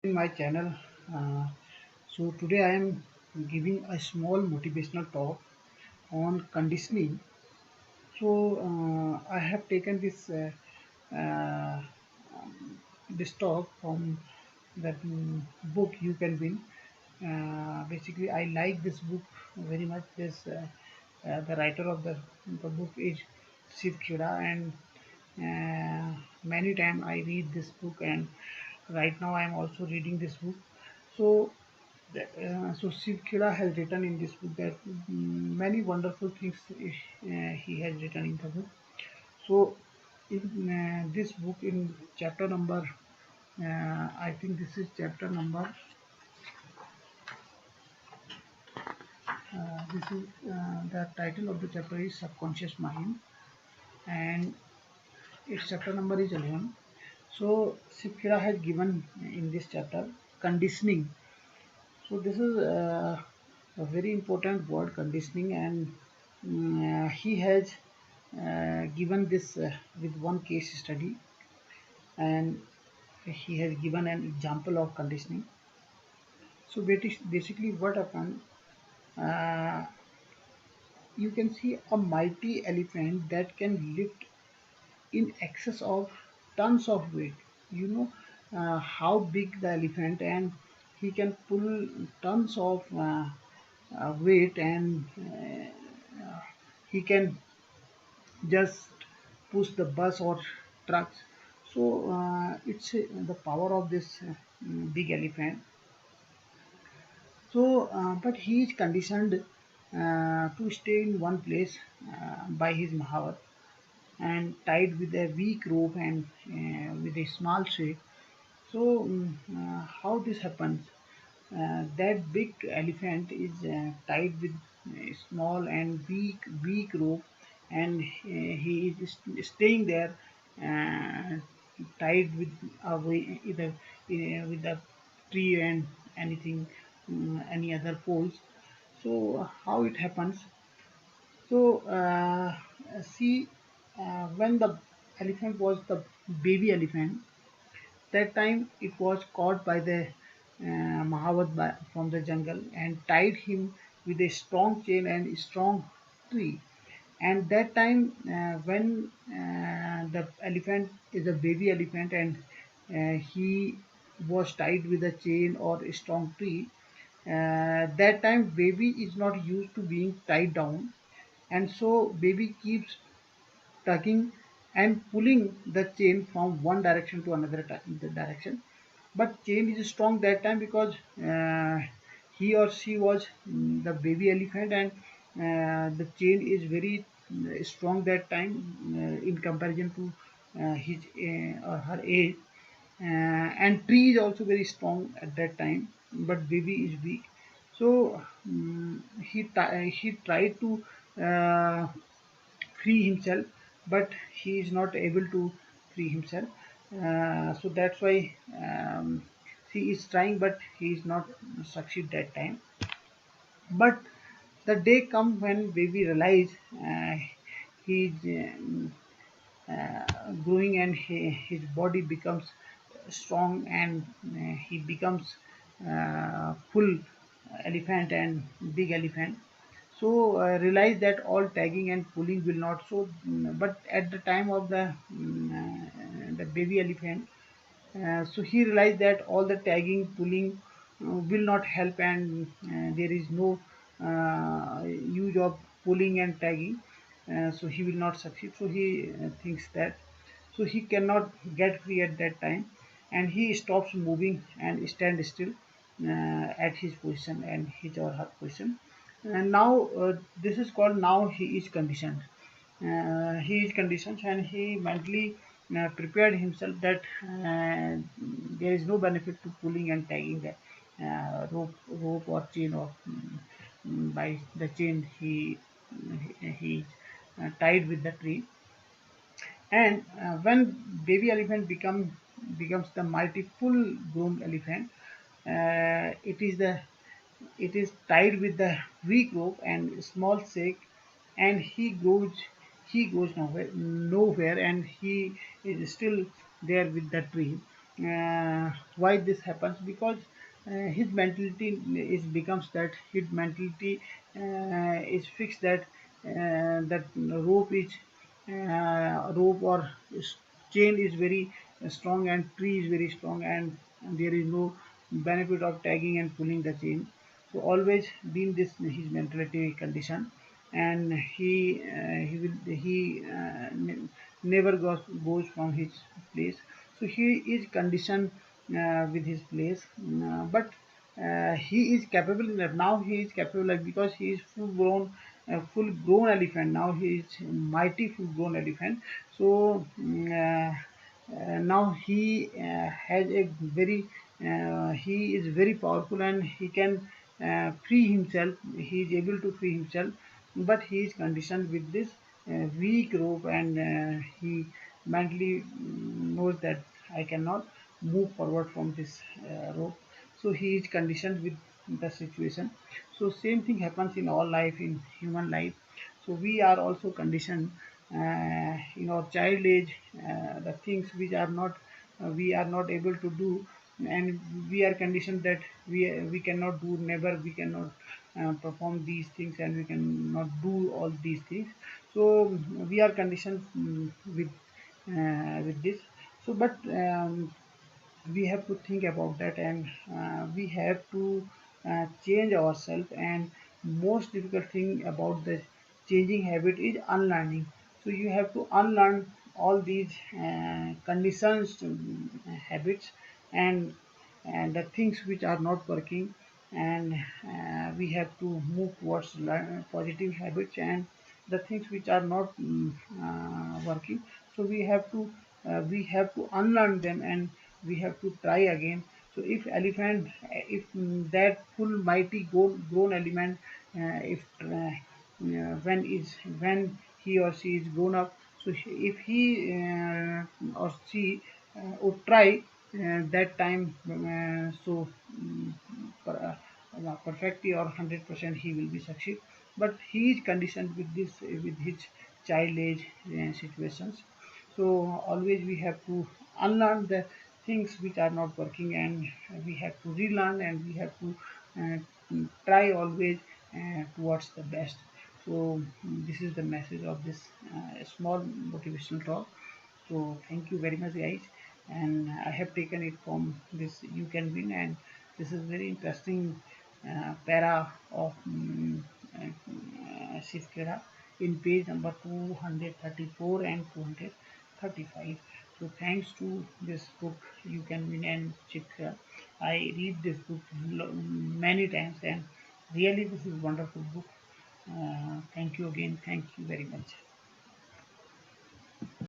In my channel. Uh, so today I am giving a small motivational talk on conditioning. So I have taken uh, this talk from that book You Can Win. Basically, I like this book very much. The writer of the book is Shiv Khera, and many times I read this book, and right now I am also reading this book. So so Shiv Khera has written in this book that many wonderful things he has written in the book. So in this book, in chapter number, I think this is chapter number. This is the title of the chapter is Subconscious Mind, and its chapter number is 11. So Shiv Khera has given in this chapter conditioning. So this is a very important word, conditioning, and he has given this with one case study, and he has given an example of conditioning. So basically, what happened? Uh, you can see a mighty elephant that can lift in excess of tons of weight. You know how big the elephant, and he can pull tons of weight, and he can just push the bus or trucks. So it's the power of this big elephant. So, but he is conditioned to stay in one place by his Mahavat, and tied with a weak rope and with a small string. So, how this happens? That big elephant is tied with a small and weak rope, and he is staying there, uh, tied with either with a tree and anything, any other poles. So how it happens? So see, when the elephant was the baby elephant, that time it was caught by the Mahavat from the jungle and tied him with a strong chain and a strong tree. And that time, when the elephant is a baby elephant, and he was tied with a chain or a strong tree, that time baby is not used to being tied down, and so baby keeps tugging and pulling the chain from one direction to another direction. But chain is strong that time because he or she was the baby elephant, and the chain is very strong that time in comparison to his or her age. And tree is also very strong at that time, but baby is weak. So he tried to uh, free himself, but he is not able to free himself. So that's why he is trying, but he is not succeed that time. But the day come when baby realize he is growing, and his body becomes strong, and he becomes full elephant and big elephant. So realize that all tagging and pulling will not. So but at the time of the baby elephant, so he realized that all the tagging, pulling will not help, and there is no use of pulling and tagging. So he will not succeed. So he thinks that. So he cannot get free at that time, and he stops moving and stand still at his position and his or her position. And now this is called, now he is conditioned. He is conditioned, and he mentally prepared himself that there is no benefit to pulling and tagging the rope or chain, or by the chain he tied with the tree. And when baby elephant becomes the mighty full grown elephant, it is the it is tied with the weak rope and small stake, and he goes nowhere, and he is still there with the tree. why this happens, because his mentality is becomes that his mentality is fixed that that rope or chain is very strong and tree is very strong, and there is no benefit of tagging and pulling the chain. So always been this his mentality condition, and he never goes from his place. So he is conditioned with his place, but he is capable enough. Now he is capable because he is full grown elephant. Now he is mighty full grown elephant. So now he has a very he is very powerful, and he can free himself. He is able to free himself, but he is conditioned with this weak rope, and he mentally knows that I cannot move forward from this rope. So he is conditioned with the situation. So same thing happens in all life, in human life. So we are also conditioned in our child age, the things which are not we are not able to do, and we are conditioned that we cannot do, never we cannot perform these things, and we cannot do all these things. So we are conditioned with this. So but we have to think about that, and we have to change ourselves. And most difficult thing about the changing habit is unlearning. So you have to unlearn all these conditions, habits, and the things which are not working, and we have to move towards positive habits, and the things which are not working. So we have to unlearn them, and we have to try again. So if that full mighty grown element, if when he or she is grown up, so if he or she would try that time, perfectly or 100% he will be succeed. But he is conditioned with this, with his child age situations. So always we have to unlearn the things which are not working, and we have to relearn, and we have to uh, try always towards the best. So this is the message of this small motivational talk. So thank you very much, guys. And I have taken it from this You Can Win, and this is very interesting para of Shivkera in page number 234 and 235. So thanks to this book, You Can Win and Shivkera, I read this book many times, and really this is wonderful book. Thank you again. Thank you very much.